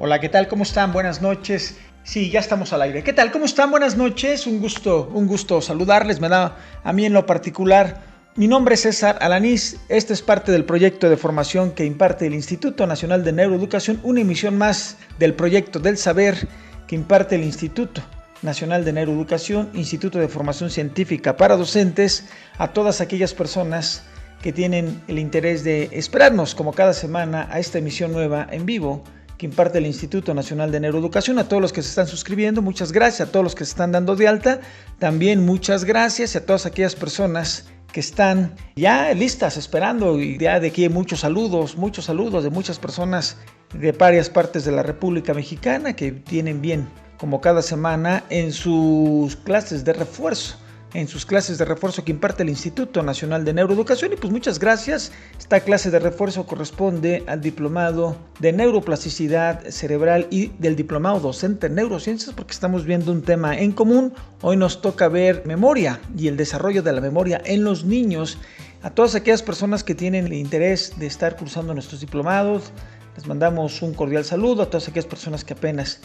Hola, ¿qué tal? ¿Cómo están? Buenas noches. Sí, ya estamos al aire. ¿Qué tal? ¿Cómo están? Buenas noches. Un gusto saludarles. Me da a mí en lo particular. Mi nombre es César Alanís. Este es parte del proyecto de formación que imparte el Instituto Nacional de Neuroeducación, una emisión más del proyecto del saber que imparte el Instituto Nacional de Neuroeducación, Instituto de Formación Científica para Docentes, a todas aquellas personas que tienen el interés de esperarnos como cada semana a esta emisión nueva en vivo que imparte el Instituto Nacional de Neuroeducación. A todos los que se están suscribiendo, muchas gracias. A todos los que se están dando de alta, también muchas gracias. Y a todas aquellas personas que están ya listas, esperando, y ya de aquí muchos saludos de muchas personas de varias partes de la República Mexicana que tienen bien, como cada semana, en sus clases de refuerzo que imparte el Instituto Nacional de Neuroeducación. Y pues muchas gracias. Esta clase de refuerzo corresponde al diplomado de neuroplasticidad cerebral y del diplomado docente en neurociencias, porque estamos viendo un tema en común. Hoy nos toca ver memoria y el desarrollo de la memoria en los niños. A todas aquellas personas que tienen el interés de estar cursando nuestros diplomados, les mandamos un cordial saludo. A todas aquellas personas que apenas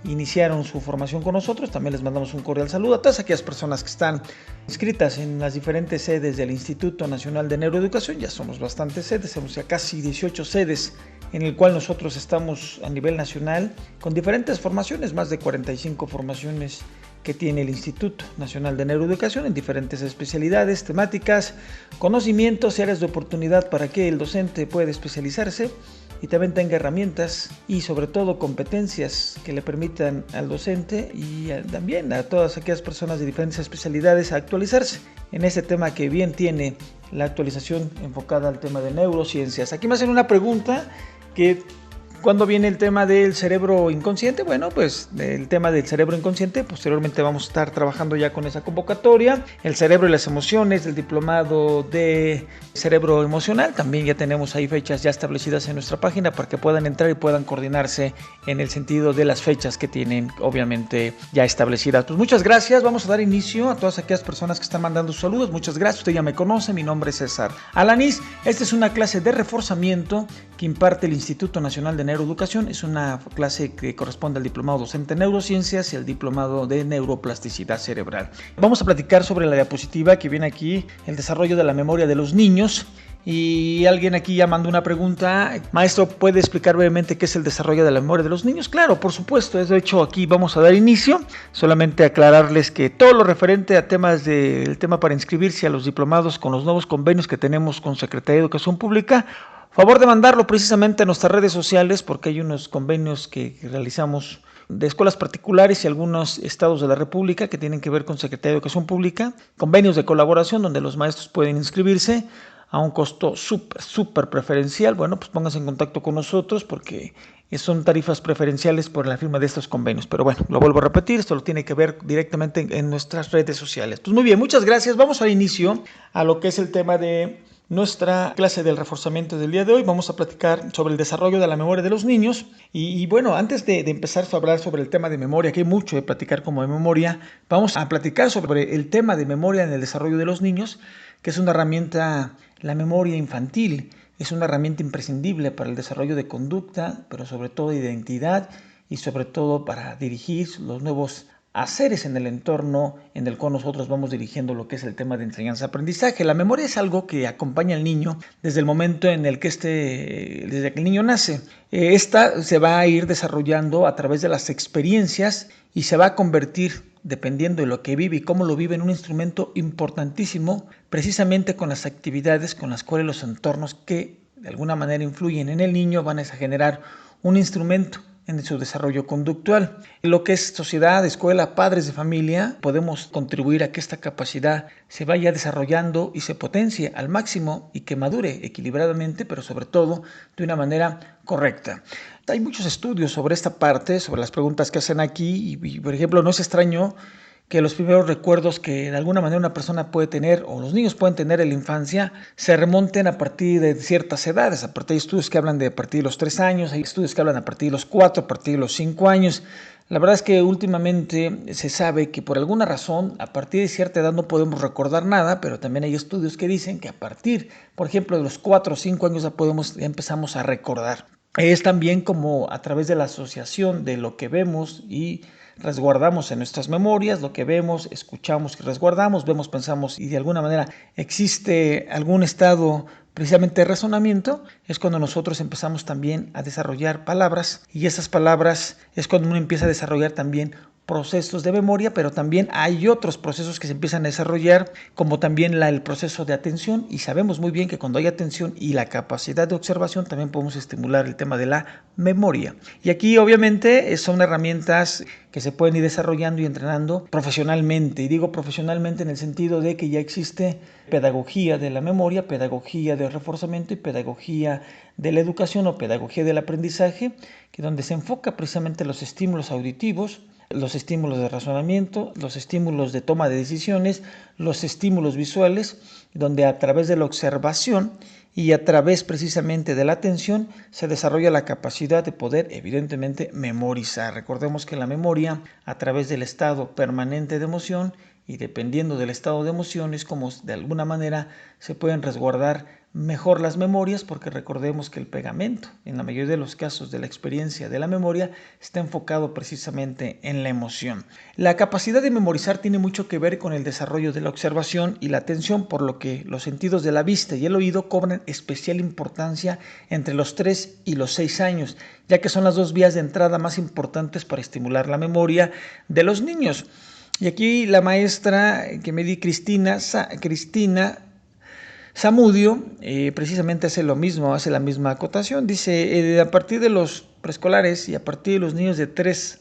iniciaron su formación con nosotros, también les mandamos un cordial saludo. A todas aquellas personas que están inscritas en las diferentes sedes del Instituto Nacional de Neuroeducación. Ya somos bastantes sedes, somos ya casi 18 sedes en el cual nosotros estamos a nivel nacional con diferentes formaciones, más de 45 formaciones que tiene el Instituto Nacional de Neuroeducación en diferentes especialidades, temáticas, conocimientos y áreas de oportunidad para que el docente pueda especializarse y también tenga herramientas y sobre todo competencias que le permitan al docente y también a todas aquellas personas de diferentes especialidades a actualizarse en ese tema que bien tiene la actualización enfocada al tema de neurociencias. Aquí me hacen una pregunta que ¿cuándo viene el tema del cerebro inconsciente? Bueno, pues el tema del cerebro inconsciente, posteriormente vamos a estar trabajando ya con esa convocatoria. El cerebro y las emociones, del diplomado de cerebro emocional, también ya tenemos ahí fechas ya establecidas en nuestra página para que puedan entrar y puedan coordinarse en el sentido de las fechas que tienen obviamente ya establecidas. Pues muchas gracias, vamos a dar inicio a todas aquellas personas que están mandando sus saludos. Muchas gracias, usted ya me conoce, mi nombre es César Alanís. Esta es una clase de reforzamiento que imparte el Instituto Nacional de Neuroeducación. Es una clase que corresponde al diplomado docente en neurociencias y al diplomado de neuroplasticidad cerebral. Vamos a platicar sobre la diapositiva que viene aquí, el desarrollo de la memoria de los niños. Y alguien aquí ya mandó una pregunta: maestro, ¿puede explicar brevemente qué es el desarrollo de la memoria de los niños? Claro, por supuesto. De hecho, aquí vamos a dar inicio. Solamente aclararles que todo lo referente a temas del tema para inscribirse a los diplomados con los nuevos convenios que tenemos con Secretaría de Educación Pública, favor de mandarlo precisamente a nuestras redes sociales, porque hay unos convenios que realizamos de escuelas particulares y algunos estados de la República que tienen que ver con Secretaría de Educación Pública, convenios de colaboración donde los maestros pueden inscribirse a un costo súper preferencial. Bueno, pues pónganse en contacto con nosotros porque son tarifas preferenciales por la firma de estos convenios. Pero bueno, lo vuelvo a repetir, esto lo tiene que ver directamente en nuestras redes sociales. Pues muy bien, muchas gracias. Vamos a dar inicio a lo que es el tema de nuestra clase del reforzamiento del día de hoy. Vamos a platicar sobre el desarrollo de la memoria de los niños. Y bueno, antes de empezar a hablar sobre el tema de memoria, que hay mucho de platicar como de memoria, vamos a platicar sobre el tema de memoria en el desarrollo de los niños, que es una herramienta, la memoria infantil, es una herramienta imprescindible para el desarrollo de conducta, pero sobre todo de identidad y sobre todo para dirigir los nuevos haceres en el entorno en el cual nosotros vamos dirigiendo lo que es el tema de enseñanza-aprendizaje. La memoria es algo que acompaña al niño desde el momento en el que desde que el niño nace. Esta se va a ir desarrollando a través de las experiencias y se va a convertir, dependiendo de lo que vive y cómo lo vive, en un instrumento importantísimo, precisamente con las actividades con las cuales los entornos que de alguna manera influyen en el niño van a generar un instrumento en su desarrollo conductual. Lo que es sociedad, escuela, padres de familia, podemos contribuir a que esta capacidad se vaya desarrollando y se potencie al máximo y que madure equilibradamente, pero sobre todo de una manera correcta. Hay muchos estudios sobre esta parte, sobre las preguntas que hacen aquí y por ejemplo, no es extraño que los primeros recuerdos que de alguna manera una persona puede tener o los niños pueden tener en la infancia se remonten a partir de ciertas edades. Aparte hay estudios que hablan de a partir de los 3 años, hay estudios que hablan a partir de los 4, a partir de los 5 años. La verdad es que últimamente se sabe que por alguna razón a partir de cierta edad no podemos recordar nada, pero también hay estudios que dicen que a partir, por ejemplo, de los 4 o 5 años ya empezamos a recordar. Es también como a través de la asociación de lo que vemos y resguardamos en nuestras memorias, lo que vemos, escuchamos y resguardamos, vemos, pensamos y de alguna manera existe algún estado precisamente de razonamiento, es cuando nosotros empezamos también a desarrollar palabras, y esas palabras es cuando uno empieza a desarrollar también procesos de memoria, pero también hay otros procesos que se empiezan a desarrollar, como también el proceso de atención, y sabemos muy bien que cuando hay atención y la capacidad de observación también podemos estimular el tema de la memoria. Y aquí obviamente son herramientas que se pueden ir desarrollando y entrenando profesionalmente, y digo profesionalmente en el sentido de que ya existe pedagogía de la memoria, pedagogía del reforzamiento y pedagogía de la educación o pedagogía del aprendizaje, que donde se enfoca precisamente los estímulos auditivos, los estímulos de razonamiento, los estímulos de toma de decisiones, los estímulos visuales, donde a través de la observación y a través precisamente de la atención se desarrolla la capacidad de poder evidentemente memorizar. Recordemos que la memoria, a través del estado permanente de emoción y dependiendo del estado de emoción, es como de alguna manera se pueden resguardar mejor las memorias, porque recordemos que el pegamento, en la mayoría de los casos de la experiencia de la memoria, está enfocado precisamente en la emoción. La capacidad de memorizar tiene mucho que ver con el desarrollo de la observación y la atención, por lo que los sentidos de la vista y el oído cobran especial importancia entre los 3 y los 6 años, ya que son las dos vías de entrada más importantes para estimular la memoria de los niños. Y aquí la maestra que me di, Cristina Zamudio, precisamente hace lo mismo, hace la misma acotación. Dice, a partir de los preescolares y a partir de los niños de 3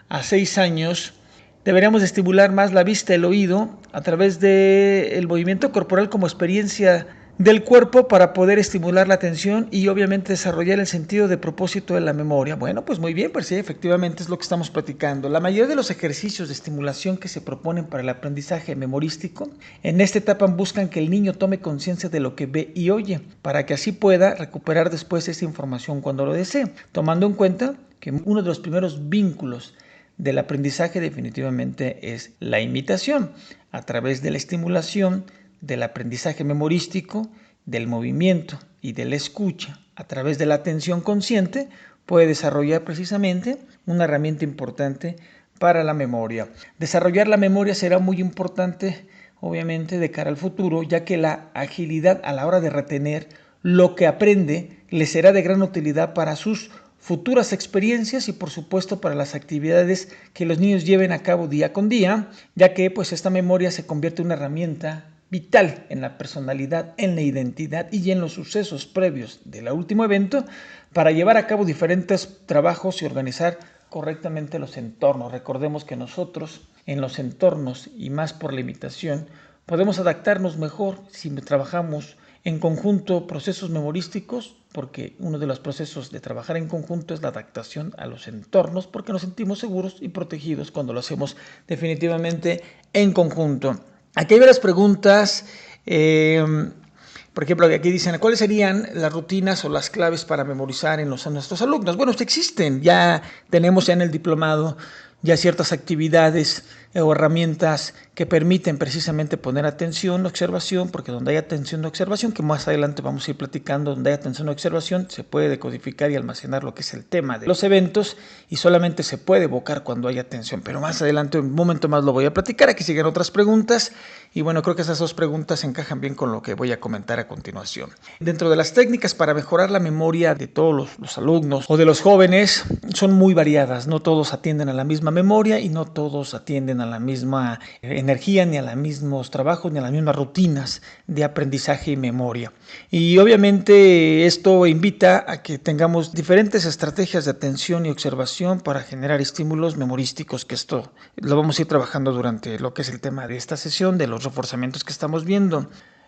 a 6 años, deberíamos estimular más la vista, el oído, a través del movimiento corporal como experiencia del cuerpo para poder estimular la atención y obviamente desarrollar el sentido de propósito de la memoria. Bueno, pues muy bien, pues sí, efectivamente es lo que estamos platicando. La mayoría de los ejercicios de estimulación que se proponen para el aprendizaje memorístico en esta etapa buscan que el niño tome conciencia de lo que ve y oye, para que así pueda recuperar después esa información cuando lo desee, tomando en cuenta que uno de los primeros vínculos del aprendizaje definitivamente es la imitación, a través de la estimulación del aprendizaje memorístico, del movimiento y de la escucha, a través de la atención consciente, puede desarrollar precisamente una herramienta importante para la memoria. Desarrollar la memoria será muy importante, obviamente, de cara al futuro, ya que la agilidad a la hora de retener lo que aprende le será de gran utilidad para sus futuras experiencias y por supuesto para las actividades que los niños lleven a cabo día con día, ya que pues esta memoria se convierte en una herramienta vital en la personalidad, en la identidad y en los sucesos previos del último evento para llevar a cabo diferentes trabajos y organizar correctamente los entornos. Recordemos que nosotros en los entornos y más por la imitación podemos adaptarnos mejor si trabajamos en conjunto procesos memorísticos, porque uno de los procesos de trabajar en conjunto es la adaptación a los entornos, porque nos sentimos seguros y protegidos cuando lo hacemos definitivamente en conjunto. Aquí hay varias preguntas, por ejemplo, aquí dicen, ¿cuáles serían las rutinas o las claves para memorizar en nuestros alumnos? Bueno, existen, ya tenemos en el diplomado ya ciertas actividades o herramientas que permiten precisamente poner atención, observación, porque donde hay atención y observación, que más adelante vamos a ir platicando, donde hay atención y observación, se puede decodificar y almacenar lo que es el tema de los eventos y solamente se puede evocar cuando hay atención, pero más adelante, un momento más lo voy a platicar. Aquí siguen otras preguntas y bueno, creo que esas dos preguntas encajan bien con lo que voy a comentar a continuación. Dentro de las técnicas para mejorar la memoria de todos los alumnos o de los jóvenes son muy variadas, no todos atienden a la misma memoria y no todos atienden a la misma energía, ni a los mismos trabajos, ni a las mismas rutinas de aprendizaje y memoria. Y obviamente esto invita a que tengamos diferentes estrategias de atención y observación para generar estímulos memorísticos, que esto lo vamos a ir trabajando durante lo que es el tema de esta sesión, de los reforzamientos que estamos viendo.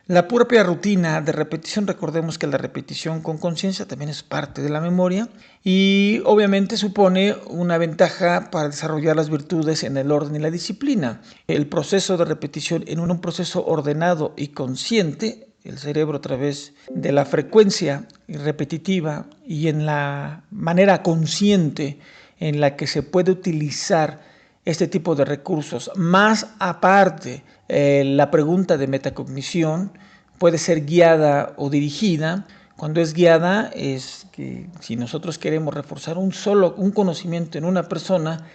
La propia rutina de repetición, recordemos que la repetición con conciencia también es parte de la memoria y obviamente supone una ventaja para desarrollar las virtudes en el orden y la disciplina. El proceso de repetición en un proceso ordenado y consciente, el cerebro a través de la frecuencia repetitiva y en la manera consciente en la que se puede utilizar este tipo de recursos, más aparte la pregunta de metacognición puede ser guiada o dirigida Cuando es guiada es que si nosotros queremos reforzar un conocimiento en una persona,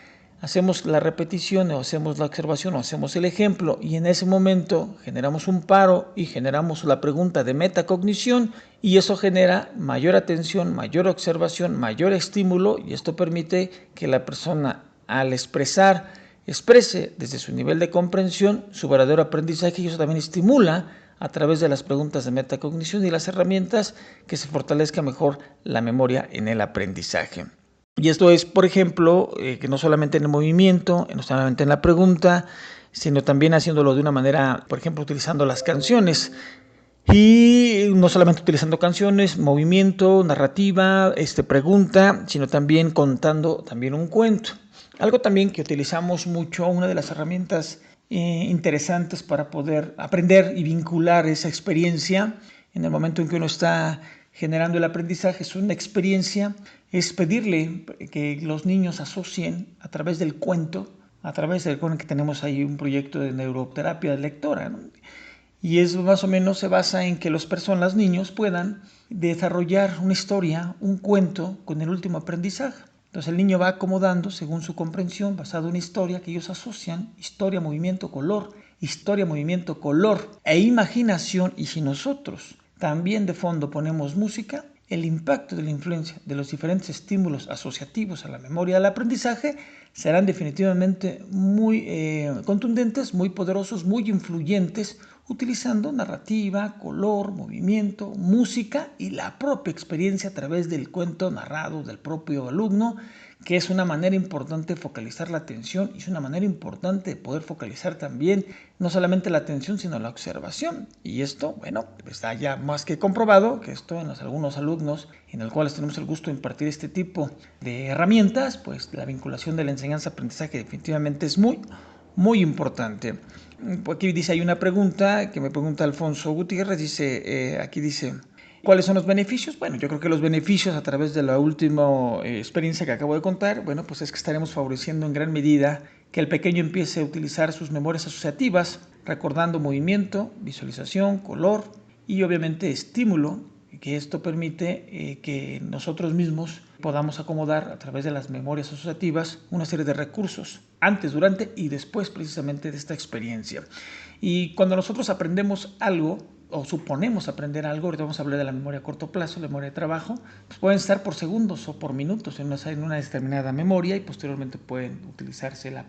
hacemos la repetición o hacemos la observación o hacemos el ejemplo y en ese momento generamos un paro y generamos la pregunta de metacognición y eso genera mayor atención, mayor observación, mayor estímulo y esto permite que la persona al exprese desde su nivel de comprensión su verdadero aprendizaje y eso también estimula a través de las preguntas de metacognición y las herramientas que se fortalezca mejor la memoria en el aprendizaje. Y esto es, por ejemplo, que no solamente en el movimiento, no solamente en la pregunta, sino también haciéndolo de una manera, por ejemplo, utilizando las canciones. Y no solamente utilizando canciones, movimiento, narrativa, pregunta, sino también contando también un cuento. Algo también que utilizamos mucho, una de las herramientas interesantes para poder aprender y vincular esa experiencia en el momento en que uno está generando el aprendizaje, es una experiencia, es pedirle que los niños asocien a través del cuento, a través del que tenemos ahí un proyecto de neuroterapia lectora, ¿no? Y eso más o menos se basa en que las niños puedan desarrollar una historia, un cuento con el último aprendizaje. Entonces el niño va acomodando según su comprensión, basado en una historia que ellos asocian, historia, movimiento, color e imaginación. Y si nosotros también de fondo ponemos música, el impacto de la influencia de los diferentes estímulos asociativos a la memoria del aprendizaje serán definitivamente muy contundentes, muy poderosos, muy influyentes, utilizando narrativa, color, movimiento, música y la propia experiencia a través del cuento narrado del propio alumno, que es una manera importante de focalizar la atención y es una manera importante de poder focalizar también no solamente la atención sino la observación. Y esto, bueno, está ya más que comprobado que esto en algunos alumnos en los cuales tenemos el gusto de impartir este tipo de herramientas, pues la vinculación de la enseñanza-aprendizaje definitivamente es muy importante. Aquí dice, hay una pregunta que me pregunta Alfonso Gutiérrez, aquí dice, ¿cuáles son los beneficios? Bueno, yo creo que los beneficios a través de la última experiencia que acabo de contar, bueno, pues es que estaremos favoreciendo en gran medida que el pequeño empiece a utilizar sus memorias asociativas, recordando movimiento, visualización, color y obviamente estímulo, que esto permite que nosotros mismos podamos acomodar a través de las memorias asociativas una serie de recursos antes, durante y después precisamente de esta experiencia. Y cuando nosotros aprendemos algo o suponemos aprender algo, ahorita vamos a hablar de la memoria a corto plazo, la memoria de trabajo, pues pueden estar por segundos o por minutos en una determinada memoria y posteriormente pueden utilizarse la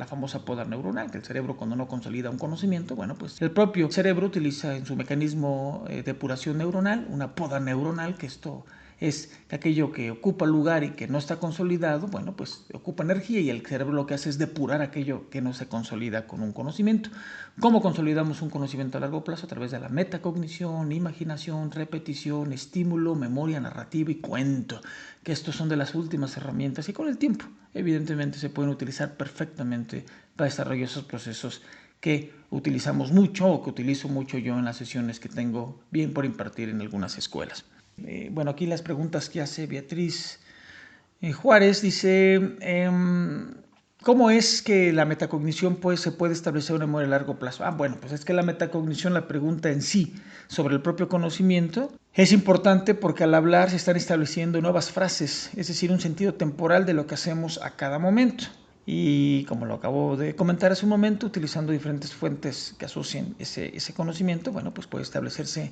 famosa poda neuronal, que el cerebro cuando no consolida un conocimiento, bueno, pues el propio cerebro utiliza en su mecanismo de depuración neuronal una poda neuronal, que esto es aquello que ocupa lugar y que no está consolidado, bueno, pues ocupa energía y el cerebro lo que hace es depurar aquello que no se consolida con un conocimiento. ¿Cómo consolidamos un conocimiento a largo plazo? A través de la metacognición, imaginación, repetición, estímulo, memoria, narrativa y cuento, que estos son de las últimas herramientas y con el tiempo, evidentemente, se pueden utilizar perfectamente para desarrollar esos procesos que utilizamos mucho o que utilizo mucho yo en las sesiones que tengo bien por impartir en algunas escuelas. Bueno, aquí las preguntas que hace Beatriz Juárez dice, ¿cómo es que la metacognición se puede establecer una memoria a largo plazo? Bueno, pues es que la metacognición, la pregunta en sí sobre el propio conocimiento, es importante porque al hablar se están estableciendo nuevas frases, es decir, un sentido temporal de lo que hacemos a cada momento. Y como lo acabo de comentar hace un momento, utilizando diferentes fuentes que asocien ese conocimiento, bueno, pues puede establecerse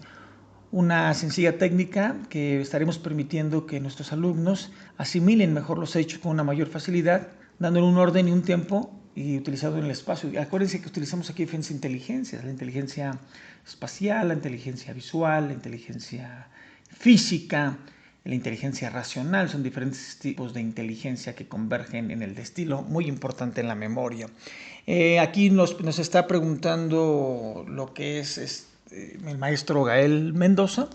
una sencilla técnica que estaremos permitiendo que nuestros alumnos asimilen mejor los hechos con una mayor facilidad, dándole un orden y un tiempo y utilizado en el espacio. Y acuérdense que utilizamos aquí diferentes inteligencias, la inteligencia espacial, la inteligencia visual, la inteligencia física, la inteligencia racional, son diferentes tipos de inteligencia que convergen en el estilo, muy importante en la memoria. Aquí nos está preguntando lo que es el maestro Gael Mendoza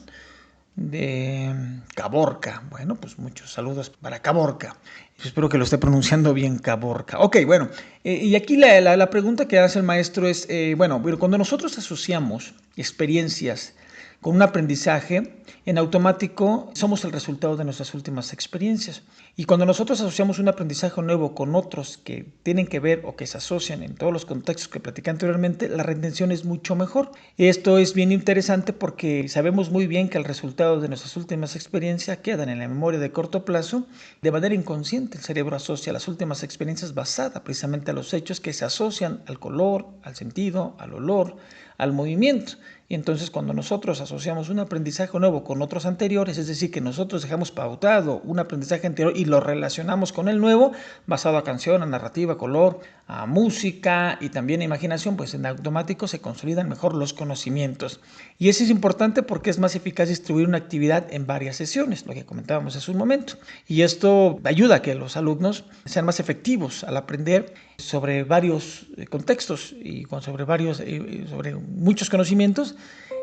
de Caborca. Bueno, pues muchos saludos para Caborca. Espero que lo esté pronunciando bien, Caborca. Ok, bueno, y aquí la pregunta que hace el maestro es, bueno, cuando nosotros asociamos experiencias con un aprendizaje, en automático somos el resultado de nuestras últimas experiencias. Y cuando nosotros asociamos un aprendizaje nuevo con otros que tienen que ver o que se asocian en todos los contextos que platicé anteriormente, la retención es mucho mejor. Esto es bien interesante porque sabemos muy bien que el resultado de nuestras últimas experiencias quedan en la memoria de corto plazo. De manera inconsciente, el cerebro asocia las últimas experiencias basadas precisamente a los hechos que se asocian al color, al sentido, al olor, al movimiento. Y entonces cuando nosotros asociamos un aprendizaje nuevo con otros anteriores, es decir, que nosotros dejamos pautado un aprendizaje anterior y lo relacionamos con el nuevo, basado a canción, a narrativa, color, a música y también a imaginación, pues en automático se consolidan mejor los conocimientos. Y eso es importante porque es más eficaz distribuir una actividad en varias sesiones, lo que comentábamos hace un momento. Y esto ayuda a que los alumnos sean más efectivos al aprender sobre varios contextos y sobre muchos conocimientos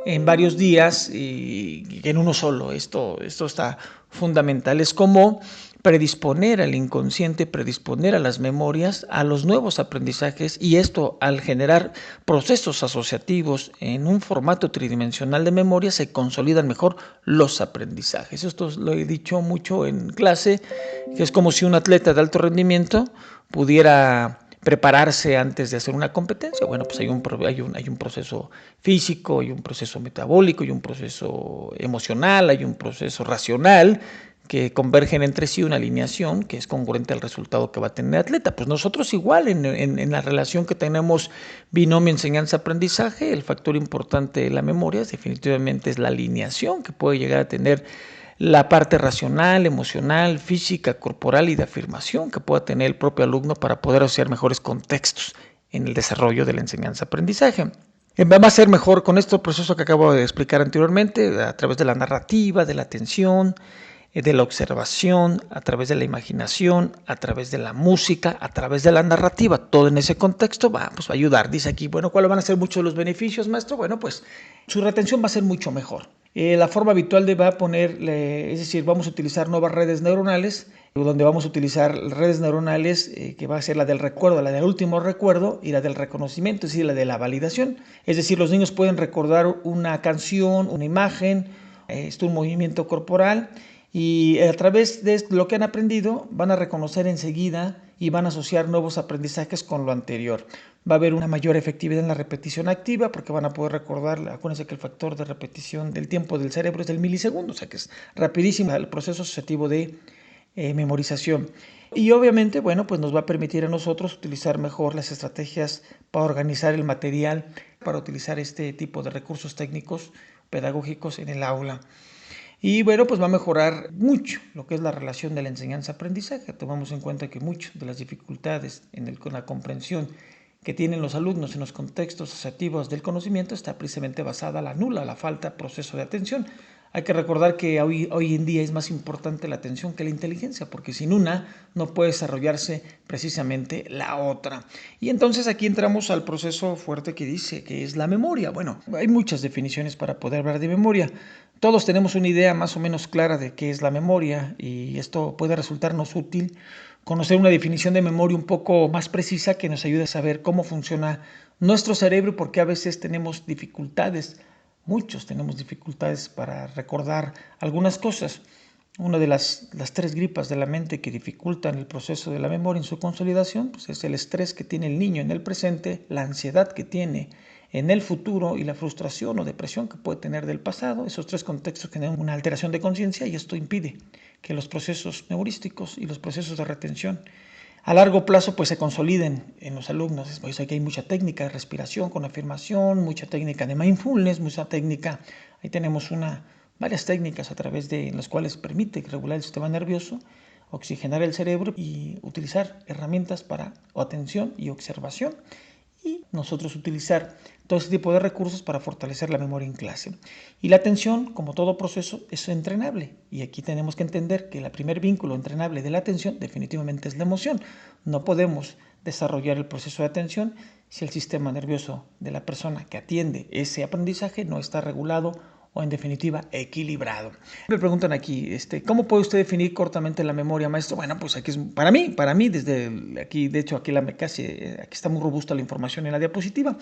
en varios días y en uno solo. Esto está fundamental. Es como predisponer al inconsciente, predisponer a las memorias a los nuevos aprendizajes, y esto al generar procesos asociativos en un formato tridimensional de memoria se consolidan mejor los aprendizajes. Esto lo he dicho mucho en clase, que es como si un atleta de alto rendimiento pudiera prepararse antes de hacer una competencia. Bueno, pues hay un proceso físico, hay un proceso metabólico, hay un proceso emocional, hay un proceso racional que convergen entre sí una alineación que es congruente al resultado que va a tener el atleta. Pues nosotros igual en la relación que tenemos binomio enseñanza-aprendizaje, el factor importante de la memoria definitivamente es la alineación que puede llegar a tener la parte racional, emocional, física, corporal y de afirmación que pueda tener el propio alumno para poder asociar mejores contextos en el desarrollo de la enseñanza-aprendizaje. Va a ser mejor con este proceso que acabo de explicar anteriormente, a través de la narrativa, de la atención, de la observación, a través de la imaginación, a través de la música, a través de la narrativa, todo en ese contexto va a ayudar. Dice aquí, bueno, ¿cuáles van a ser muchos de los beneficios, maestro? Bueno, pues su retención va a ser mucho mejor. La forma habitual de va a poner, es decir, vamos a utilizar nuevas redes neuronales, donde vamos a utilizar redes neuronales que va a ser la del recuerdo, la del último recuerdo y la del reconocimiento, es decir, la de la validación. Es decir, los niños pueden recordar una canción, una imagen, un movimiento corporal, y a través de lo que han aprendido van a reconocer enseguida y van a asociar nuevos aprendizajes con lo anterior. Va a haber una mayor efectividad en la repetición activa porque van a poder recordar. Acuérdense que el factor de repetición del tiempo del cerebro es del milisegundo, o sea que es rapidísimo el proceso asociativo de memorización. Y obviamente, bueno, pues nos va a permitir a nosotros utilizar mejor las estrategias para organizar el material, para utilizar este tipo de recursos técnicos pedagógicos en el aula. Y bueno, pues va a mejorar mucho lo que es la relación de la enseñanza-aprendizaje. Tomamos en cuenta que muchas de las dificultades con la comprensión que tienen los alumnos en los contextos asociativos del conocimiento está precisamente basada la falta, proceso de atención. Hay que recordar que hoy en día es más importante la atención que la inteligencia, porque sin una no puede desarrollarse precisamente la otra. Y entonces aquí entramos al proceso fuerte que dice que es la memoria. Bueno, hay muchas definiciones para poder hablar de memoria. Todos tenemos una idea más o menos clara de qué es la memoria y esto puede resultarnos útil conocer una definición de memoria un poco más precisa que nos ayude a saber cómo funciona nuestro cerebro, porque a veces tenemos dificultades. Muchos tenemos dificultades para recordar algunas cosas. Una de las tres gripas de la mente que dificultan el proceso de la memoria en su consolidación, pues es el estrés que tiene el niño en el presente, la ansiedad que tiene en el futuro y la frustración o depresión que puede tener del pasado. Esos tres contextos generan una alteración de conciencia y esto impide que los procesos neurísticos y los procesos de retención a largo plazo pues se consoliden en los alumnos. Es por eso que hay mucha técnica de respiración con afirmación, mucha técnica de mindfulness, mucha técnica. Ahí tenemos varias técnicas a través de las cuales permite regular el sistema nervioso, oxigenar el cerebro y utilizar herramientas para atención y observación. Y nosotros utilizar todo ese tipo de recursos para fortalecer la memoria en clase. Y la atención, como todo proceso, es entrenable. Y aquí tenemos que entender que el primer vínculo entrenable de la atención definitivamente es la emoción. No podemos desarrollar el proceso de atención si el sistema nervioso de la persona que atiende ese aprendizaje no está regulado o en definitiva equilibrado. Me preguntan aquí, ¿cómo puede usted definir cortamente la memoria, maestro? Bueno, pues aquí es para mí desde aquí, de hecho aquí está muy robusta la información en la diapositiva.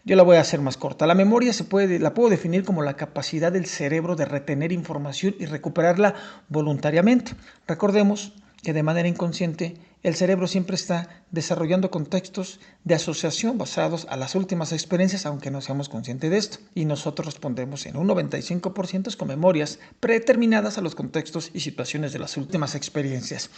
Yo la voy a hacer más corta. La memoria la puedo definir como la capacidad del cerebro de retener información y recuperarla voluntariamente. Recordemos que de manera inconsciente el cerebro siempre está desarrollando contextos de asociación basados a las últimas experiencias, aunque no seamos conscientes de esto. Y nosotros respondemos en un 95% con memorias predeterminadas a los contextos y situaciones de las últimas experiencias.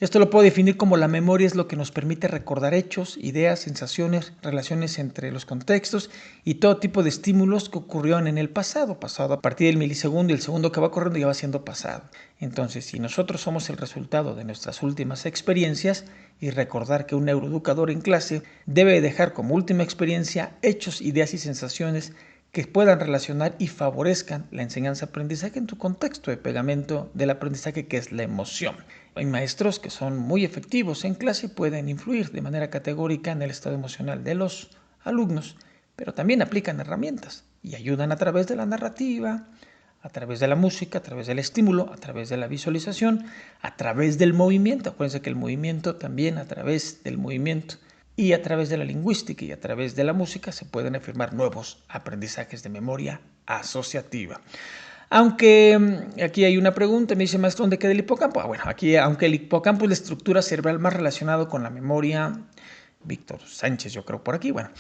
Esto lo puedo definir como la memoria es lo que nos permite recordar hechos, ideas, sensaciones, relaciones entre los contextos y todo tipo de estímulos que ocurrieron en el pasado a partir del milisegundo y el segundo que va corriendo ya va siendo pasado. Entonces, si nosotros somos el resultado de nuestras últimas experiencias, y recordar que un neuroeducador en clase debe dejar como última experiencia hechos, ideas y sensaciones que puedan relacionar y favorezcan la enseñanza-aprendizaje en tu contexto de pegamento del aprendizaje, que es la emoción. Hay maestros que son muy efectivos en clase y pueden influir de manera categórica en el estado emocional de los alumnos, pero también aplican herramientas y ayudan a través de la narrativa, a través de la música, a través del estímulo, a través de la visualización, a través del movimiento. Acuérdense que el movimiento también, a través del movimiento y a través de la lingüística y a través de la música se pueden afirmar nuevos aprendizajes de memoria asociativa. Aunque aquí hay una pregunta, me dice, maestro, ¿dónde queda el hipocampo? Bueno, aquí, aunque el hipocampo es la estructura cerebral más relacionada con la memoria, Víctor Sánchez, yo creo por aquí, bueno.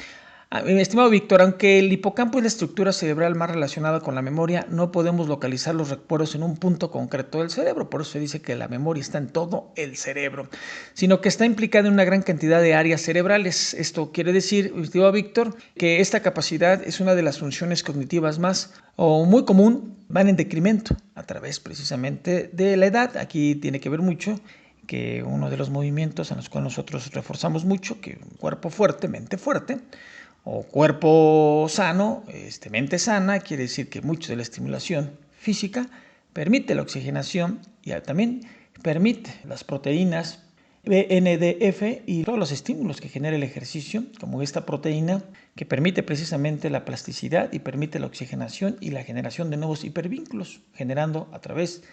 Estimado Víctor, aunque el hipocampo es la estructura cerebral más relacionada con la memoria, no podemos localizar los recuerdos en un punto concreto del cerebro. Por eso se dice que la memoria está en todo el cerebro, sino que está implicada en una gran cantidad de áreas cerebrales. Esto quiere decir, estimado Víctor, que esta capacidad es una de las funciones cognitivas más o muy común, van en decremento a través precisamente de la edad. Aquí tiene que ver mucho que uno de los movimientos en los cuales nosotros reforzamos mucho, que un cuerpo fuerte, mente fuerte, o cuerpo sano, mente sana, quiere decir que mucho de la estimulación física permite la oxigenación y también permite las proteínas BNDF y todos los estímulos que genera el ejercicio, como esta proteína que permite precisamente la plasticidad y permite la oxigenación y la generación de nuevos hipervínculos, generando a través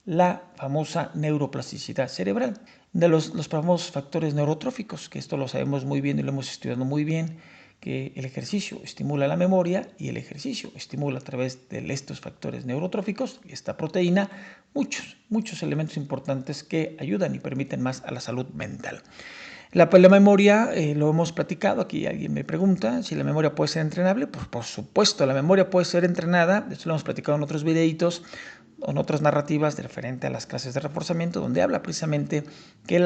la famosa neuroplasticidad cerebral, de los famosos factores neurotróficos, que esto lo sabemos muy bien y lo hemos estudiado muy bien, que el ejercicio estimula la memoria y el ejercicio estimula a través de estos factores neurotróficos, esta proteína, muchos elementos importantes que ayudan y permiten más a la salud mental. La memoria, lo hemos platicado, aquí alguien me pregunta si la memoria puede ser entrenable. Pues por supuesto, la memoria puede ser entrenada, esto lo hemos platicado en otros videitos, o en otras narrativas de referente a las clases de reforzamiento, donde habla precisamente que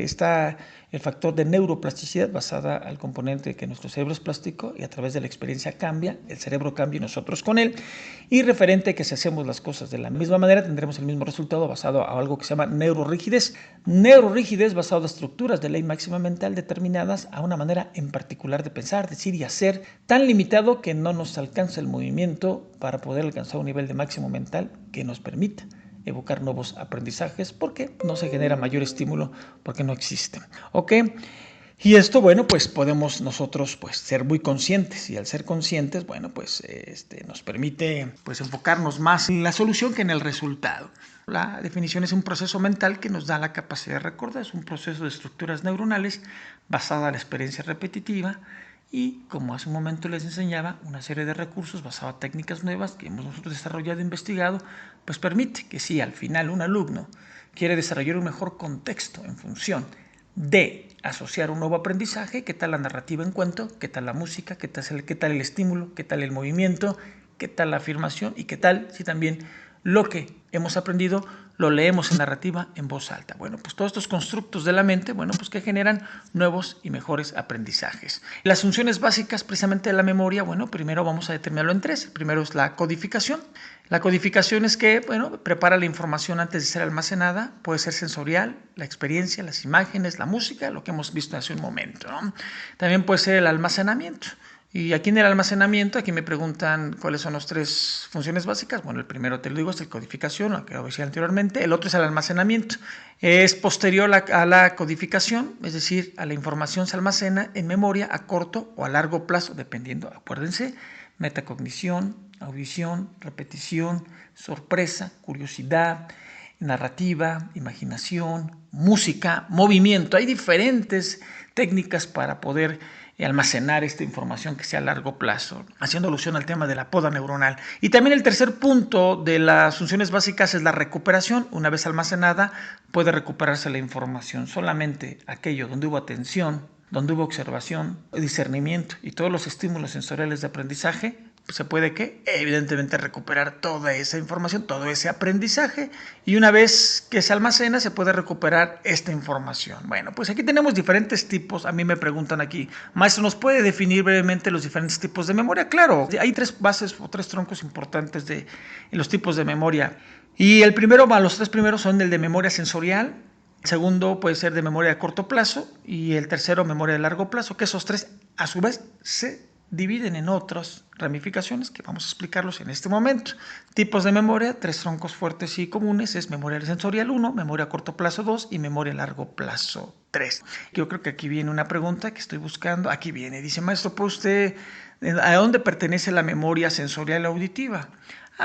está el factor de neuroplasticidad basada al componente de que nuestro cerebro es plástico y a través de la experiencia cambia, el cerebro cambia y nosotros con él, y referente a que si hacemos las cosas de la misma manera tendremos el mismo resultado basado a algo que se llama neurorrigidez basado a estructuras de ley máxima mental determinadas a una manera en particular de pensar, decir y hacer, tan limitado que no nos alcanza el movimiento para poder alcanzar un nivel de máximo mental que nos permita evocar nuevos aprendizajes, porque no se genera mayor estímulo, porque no existe. ¿Ok? Y esto, bueno, pues podemos nosotros ser muy conscientes, y al ser conscientes, bueno, pues nos permite enfocarnos más en la solución que en el resultado. La definición es un proceso mental que nos da la capacidad de recordar, es un proceso de estructuras neuronales basada en la experiencia repetitiva, y como hace un momento les enseñaba, una serie de recursos basados en técnicas nuevas que hemos nosotros desarrollado e investigado, pues permite que si al final un alumno quiere desarrollar un mejor contexto en función de asociar un nuevo aprendizaje, qué tal la narrativa en cuento, qué tal la música, qué tal el estímulo, qué tal el movimiento, qué tal la afirmación y qué tal si también lo que hemos aprendido lo leemos en narrativa en voz alta. Bueno, pues todos estos constructos de la mente, bueno, pues que generan nuevos y mejores aprendizajes. Las funciones básicas precisamente de la memoria, bueno, primero vamos a determinarlo en tres. El primero es la codificación. La codificación es que, bueno, prepara la información antes de ser almacenada. Puede ser sensorial, la experiencia, las imágenes, la música, lo que hemos visto hace un momento, ¿no? También puede ser el almacenamiento. Y aquí en el almacenamiento, aquí me preguntan cuáles son las tres funciones básicas. Bueno, el primero te lo digo, es la codificación, lo que decía anteriormente. El otro es el almacenamiento. Es posterior a la codificación, es decir, a la información se almacena en memoria a corto o a largo plazo, dependiendo, acuérdense, metacognición, audición, repetición, sorpresa, curiosidad, narrativa, imaginación, música, movimiento. Hay diferentes técnicas para poder almacenar esta información que sea a largo plazo, haciendo alusión al tema de la poda neuronal. Y también el tercer punto de las funciones básicas es la recuperación. Una vez almacenada, puede recuperarse la información. Solamente aquello donde hubo atención, donde hubo observación, discernimiento y todos los estímulos sensoriales de aprendizaje, se puede que evidentemente recuperar toda esa información, todo ese aprendizaje, y una vez que se almacena se puede recuperar esta información. Bueno, pues aquí tenemos diferentes tipos. A mí me preguntan aquí, maestro, ¿nos puede definir brevemente los diferentes tipos de memoria? Claro, hay tres bases o tres troncos importantes de los tipos de memoria, y el primero, los tres primeros son el de memoria sensorial. El segundo puede ser de memoria de corto plazo y el tercero memoria de largo plazo, que esos tres a su vez se dividen en otras ramificaciones que vamos a explicarlos en este momento. Tipos de memoria, tres troncos fuertes y comunes, es memoria sensorial 1, memoria a corto plazo 2 y memoria a largo plazo 3. Yo creo que aquí viene una pregunta que estoy buscando. Aquí viene, dice, maestro, ¿puede usted, a dónde pertenece la memoria sensorial auditiva?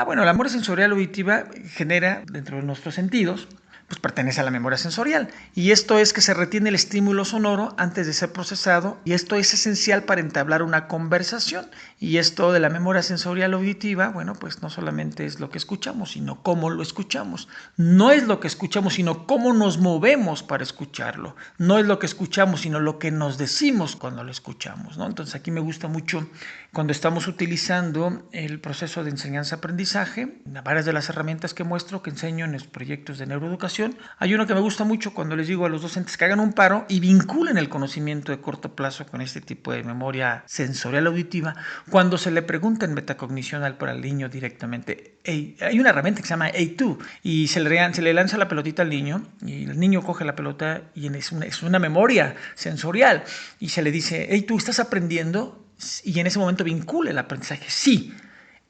Bueno, la memoria sensorial auditiva genera dentro de nuestros sentidos, pues pertenece a la memoria sensorial, y esto es que se retiene el estímulo sonoro antes de ser procesado, y esto es esencial para entablar una conversación. Y esto de la memoria sensorial auditiva, bueno, pues no solamente es lo que escuchamos, sino cómo lo escuchamos. No es lo que escuchamos, sino cómo nos movemos para escucharlo. No es lo que escuchamos, sino lo que nos decimos cuando lo escuchamos, ¿no? Entonces aquí me gusta mucho cuando estamos utilizando el proceso de enseñanza-aprendizaje, varias de las herramientas que muestro, que enseño en los proyectos de neuroeducación. Hay uno que me gusta mucho cuando les digo a los docentes que hagan un paro y vinculen el conocimiento de corto plazo con este tipo de memoria sensorial auditiva. Cuando se le pregunta en metacognición al niño directamente, hay una herramienta que se llama A2 y se le lanza la pelotita al niño y el niño coge la pelota y es una memoria sensorial y se le dice, hey, ¿tú estás aprendiendo? Y en ese momento vincula el aprendizaje. Sí.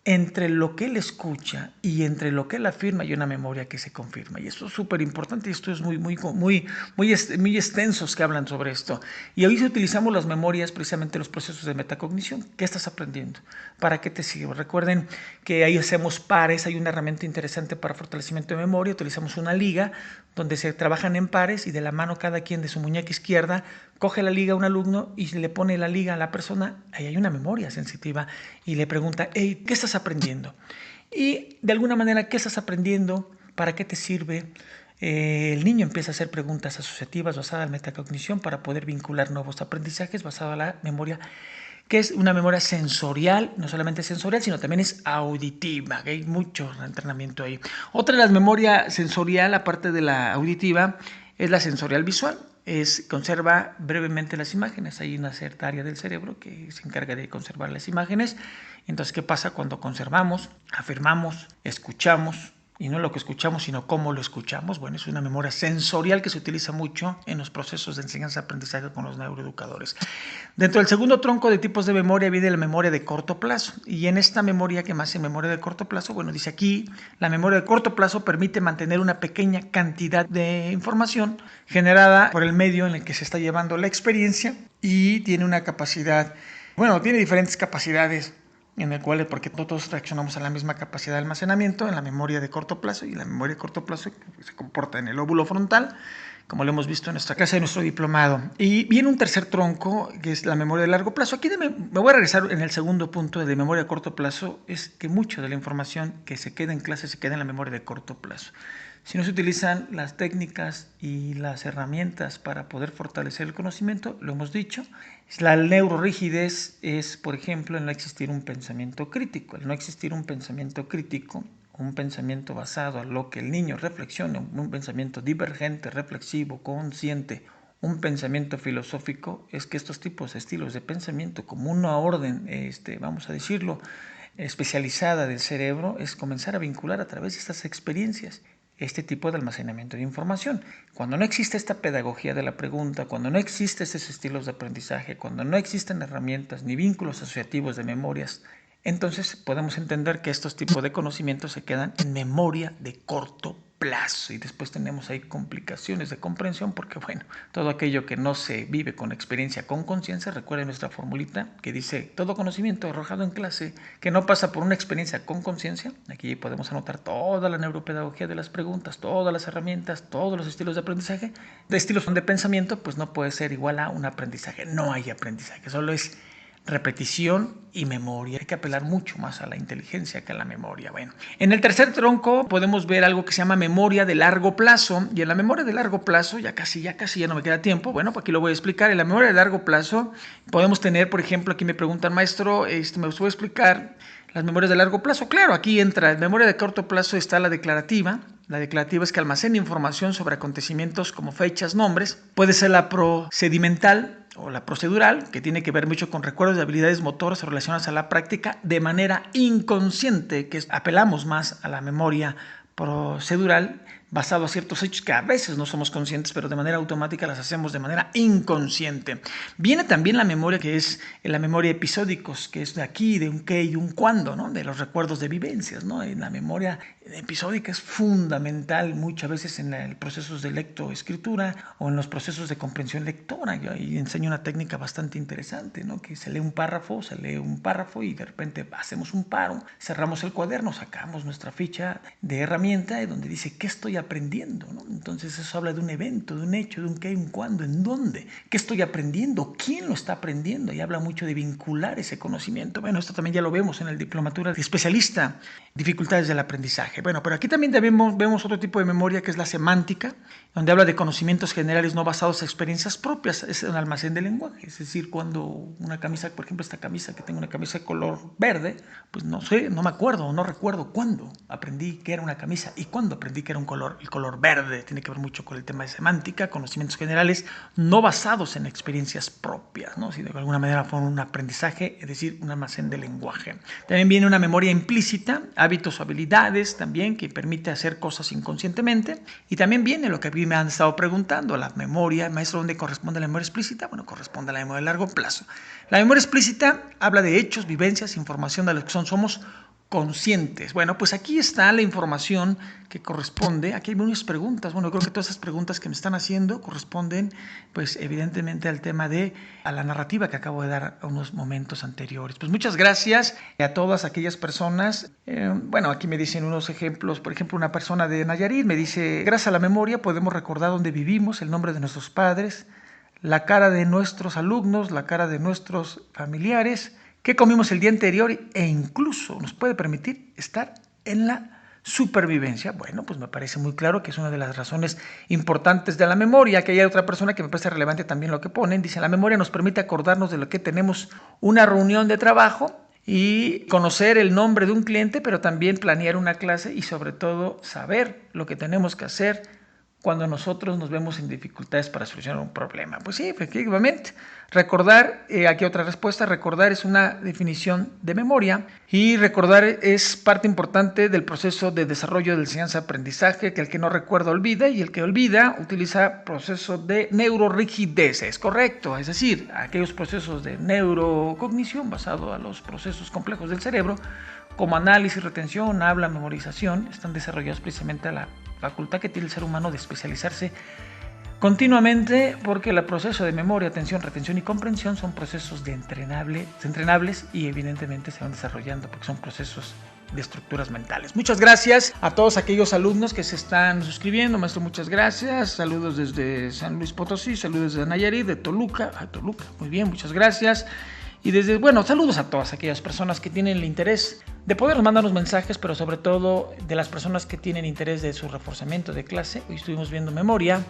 Entre lo que él escucha y entre lo que él afirma hay una memoria que se confirma, y esto es súper importante, y esto es muy extensos que hablan sobre esto. Y hoy utilizamos las memorias, precisamente los procesos de metacognición. ¿Qué estás aprendiendo? ¿Para qué te sirve? Recuerden que ahí hacemos pares, hay una herramienta interesante para fortalecimiento de memoria, utilizamos una liga donde se trabajan en pares y de la mano cada quien de su muñeca izquierda coge la liga a un alumno y le pone la liga a la persona. Ahí hay una memoria sensitiva y le pregunta, hey, ¿qué estás aprendiendo? Y de alguna manera, ¿qué estás aprendiendo? ¿Para qué te sirve? El niño empieza a hacer preguntas asociativas basadas en metacognición para poder vincular nuevos aprendizajes basados en la memoria, que es una memoria sensorial, no solamente sensorial, sino también es auditiva, que hay mucho entrenamiento ahí. Otra de las memorias sensorial, aparte de la auditiva, es la sensorial visual. Conserva brevemente las imágenes. Hay una cierta área del cerebro que se encarga de conservar las imágenes. Entonces, ¿qué pasa cuando conservamos, afirmamos, escuchamos? Y no lo que escuchamos, sino cómo lo escuchamos. Bueno, es una memoria sensorial que se utiliza mucho en los procesos de enseñanza-aprendizaje con los neuroeducadores. Dentro del segundo tronco de tipos de memoria viene la memoria de corto plazo. Y en esta memoria, que más es memoria de corto plazo, bueno, dice aquí, la memoria de corto plazo permite mantener una pequeña cantidad de información generada por el medio en el que se está llevando la experiencia, y tiene una capacidad, tiene diferentes capacidades en el cual, porque todos reaccionamos a la misma capacidad de almacenamiento en la memoria de corto plazo, y la memoria de corto plazo se comporta en el lóbulo frontal, como lo hemos visto en nuestra clase de nuestro diplomado. Y viene un tercer tronco, que es la memoria de largo plazo. Aquí me voy a regresar en el segundo punto de memoria de corto plazo, es que mucha de la información que se queda en clase se queda en la memoria de corto plazo. Si no se utilizan las técnicas y las herramientas para poder fortalecer el conocimiento, lo hemos dicho, la neurorrigidez es, por ejemplo, el no existir un pensamiento crítico. El no existir un pensamiento crítico, un pensamiento basado en lo que el niño reflexione, un pensamiento divergente, reflexivo, consciente, un pensamiento filosófico, es que estos tipos de estilos de pensamiento, como una orden, vamos a decirlo, especializada del cerebro, es comenzar a vincular a través de estas experiencias este tipo de almacenamiento de información. Cuando no existe esta pedagogía de la pregunta, cuando no existen esos estilos de aprendizaje, cuando no existen herramientas ni vínculos asociativos de memorias entonces podemos entender que estos tipos de conocimientos se quedan en memoria de corto plazo y después tenemos ahí complicaciones de comprensión porque, bueno, todo aquello que no se vive con experiencia, con conciencia, recuerden nuestra formulita que dice todo conocimiento arrojado en clase que no pasa por una experiencia con conciencia. Aquí podemos anotar toda la neuropedagogía de las preguntas, todas las herramientas, todos los estilos de aprendizaje, de estilos de pensamiento, pues no puede ser igual a un aprendizaje. No hay aprendizaje, solo es repetición y memoria. Hay que apelar mucho más a la inteligencia que a la memoria. Bueno, en el tercer tronco podemos ver algo que se llama memoria de largo plazo. Y en la memoria de largo plazo, ya casi no me queda tiempo. Bueno, pues aquí lo voy a explicar. En la memoria de largo plazo podemos tener, por ejemplo, aquí me preguntan, maestro, me voy a explicar las memorias de largo plazo. Claro, aquí entra. En memoria de corto plazo está la declarativa. La declarativa es que almacena información sobre acontecimientos como fechas, nombres. Puede ser la procedimental o la procedural, que tiene que ver mucho con recuerdos de habilidades motoras relacionadas a la práctica de manera inconsciente, que apelamos más a la memoria procedural basado a ciertos hechos que a veces no somos conscientes, pero de manera automática las hacemos de manera inconsciente. Viene también la memoria que es la memoria episódicos, que es de aquí, de un qué y un cuándo, ¿no? De los recuerdos de vivencias, ¿no? En la memoria episódica es fundamental muchas veces en los procesos de lectoescritura o en los procesos de comprensión lectora. Yo ahí enseño una técnica bastante interesante, ¿no? Que se lee un párrafo y de repente hacemos un paro, cerramos el cuaderno, sacamos nuestra ficha de herramienta donde dice qué estoy aprendiendo, ¿no? Entonces eso habla de un evento, de un hecho, de un qué, un cuándo, en dónde, qué estoy aprendiendo, quién lo está aprendiendo, y habla mucho de vincular ese conocimiento. Bueno, esto también ya lo vemos en el diplomatura de especialista, dificultades del aprendizaje. Bueno, pero aquí también vemos otro tipo de memoria que es la semántica, donde habla de conocimientos generales no basados en experiencias propias, es un almacén de lenguaje, es decir, cuando una camisa, por ejemplo esta camisa, que tengo una camisa de color verde, pues no sé, no me acuerdo, no recuerdo cuándo aprendí que era una camisa y cuándo aprendí que era el color verde. Tiene que ver mucho con el tema de semántica, conocimientos generales no basados en experiencias propias, ¿no? Si de alguna manera fue un aprendizaje, es decir, un almacén de lenguaje. También viene una memoria implícita, hábitos o habilidades también, que permite hacer cosas inconscientemente. Y también viene lo que a mí me han estado preguntando, la memoria, maestro, ¿dónde corresponde la memoria explícita? Bueno, corresponde a la memoria de largo plazo. La memoria explícita habla de hechos, vivencias, información de los que somos conscientes. Bueno, pues aquí está la información que corresponde. Aquí hay muchas preguntas. Bueno, yo creo que todas esas preguntas que me están haciendo corresponden, pues evidentemente a la narrativa que acabo de dar a unos momentos anteriores. Pues muchas gracias a todas aquellas personas. Bueno, aquí me dicen unos ejemplos. Por ejemplo, una persona de Nayarit me dice, gracias a la memoria podemos recordar dónde vivimos, el nombre de nuestros padres, la cara de nuestros alumnos, la cara de nuestros familiares, qué comimos el día anterior e incluso nos puede permitir estar en la supervivencia. Bueno, pues me parece muy claro que es una de las razones importantes de la memoria. Que hay otra persona que me parece relevante también lo que ponen. Dice, la memoria nos permite acordarnos de lo que tenemos una reunión de trabajo y conocer el nombre de un cliente, pero también planear una clase y sobre todo saber lo que tenemos que hacer cuando nosotros nos vemos en dificultades para solucionar un problema. Pues sí, efectivamente. Recordar, aquí otra respuesta, recordar es una definición de memoria y recordar es parte importante del proceso de desarrollo de la enseñanza-aprendizaje, que el que no recuerda olvida y el que olvida utiliza proceso de neurorigidez. Es correcto, es decir, aquellos procesos de neurocognición basados a los procesos complejos del cerebro, como análisis, retención, habla, memorización, están desarrollados precisamente a la facultad que tiene el ser humano de especializarse continuamente, porque el proceso de memoria, atención, retención y comprensión son procesos entrenables y evidentemente se van desarrollando porque son procesos de estructuras mentales. Muchas gracias a todos aquellos alumnos que se están suscribiendo. Maestro, muchas gracias. Saludos desde San Luis Potosí, saludos desde Nayarit, de Toluca. Muy bien, muchas gracias. Y saludos a todas aquellas personas que tienen el interés de podernos mandar los mensajes, pero sobre todo de las personas que tienen interés de su reforzamiento de clase. Hoy estuvimos viendo memoria.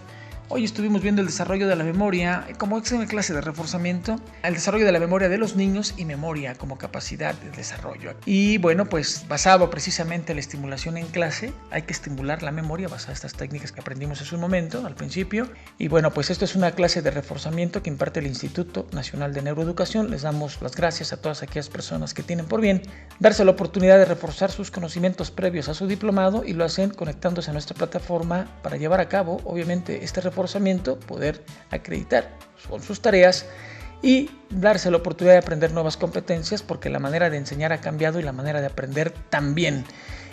Hoy estuvimos viendo el desarrollo de la memoria como excelente clase de reforzamiento, el desarrollo de la memoria de los niños y memoria como capacidad de desarrollo. Y bueno, pues basado precisamente en la estimulación en clase, hay que estimular la memoria basada en estas técnicas que aprendimos hace un momento, al principio. Y bueno, pues esto es una clase de reforzamiento que imparte el Instituto Nacional de Neuroeducación. Les damos las gracias a todas aquellas personas que tienen por bien darse la oportunidad de reforzar sus conocimientos previos a su diplomado y lo hacen conectándose a nuestra plataforma para llevar a cabo, obviamente, este reforzamiento, poder acreditar con sus tareas y darse la oportunidad de aprender nuevas competencias, porque la manera de enseñar ha cambiado y la manera de aprender también.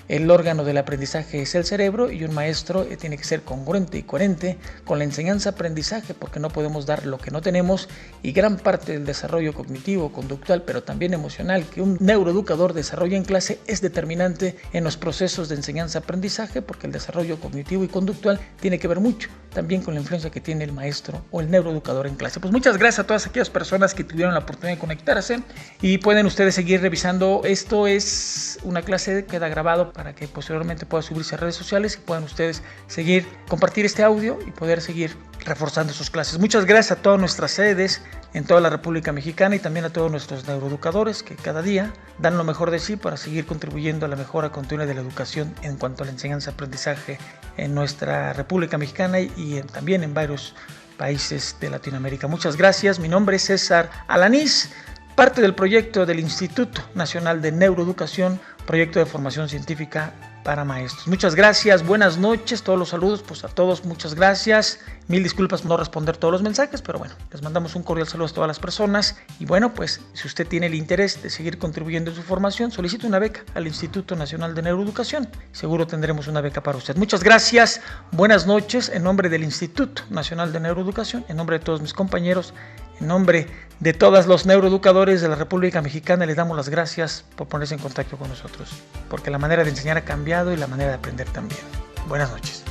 El órgano del aprendizaje es el cerebro y un maestro tiene que ser congruente y coherente con la enseñanza-aprendizaje, porque no podemos dar lo que no tenemos, y gran parte del desarrollo cognitivo, conductual, pero también emocional que un neuroeducador desarrolla en clase es determinante en los procesos de enseñanza-aprendizaje, porque el desarrollo cognitivo y conductual tiene que ver mucho también con la influencia que tiene el maestro o el neuroeducador en clase. Pues muchas gracias a todas aquellas personas que tuvieron la oportunidad de conectarse, y pueden ustedes seguir revisando. Esto es una clase que queda grabado para que posteriormente pueda subirse a redes sociales y puedan ustedes seguir, compartir este audio y poder seguir reforzando sus clases. Muchas gracias a todas nuestras sedes en toda la República Mexicana y también a todos nuestros neuroeducadores que cada día dan lo mejor de sí para seguir contribuyendo a la mejora continua de la educación en cuanto a la enseñanza-aprendizaje en nuestra República Mexicana y también en varios países de Latinoamérica. Muchas gracias. Mi nombre es César Alanís, parte del proyecto del Instituto Nacional de Neuroeducación, proyecto de formación científica para maestros. Muchas gracias, buenas noches, todos los saludos, pues a todos muchas gracias. Mil disculpas por no responder todos los mensajes, pero bueno, les mandamos un cordial saludo a todas las personas. Y bueno, pues si usted tiene el interés de seguir contribuyendo en su formación, solicite una beca al Instituto Nacional de Neuroeducación. Seguro tendremos una beca para usted. Muchas gracias, buenas noches, en nombre del Instituto Nacional de Neuroeducación, en nombre de todos mis compañeros, en nombre de todos los neuroeducadores de la República Mexicana, les damos las gracias por ponerse en contacto con nosotros, porque la manera de enseñar ha cambiado y la manera de aprender también. Buenas noches.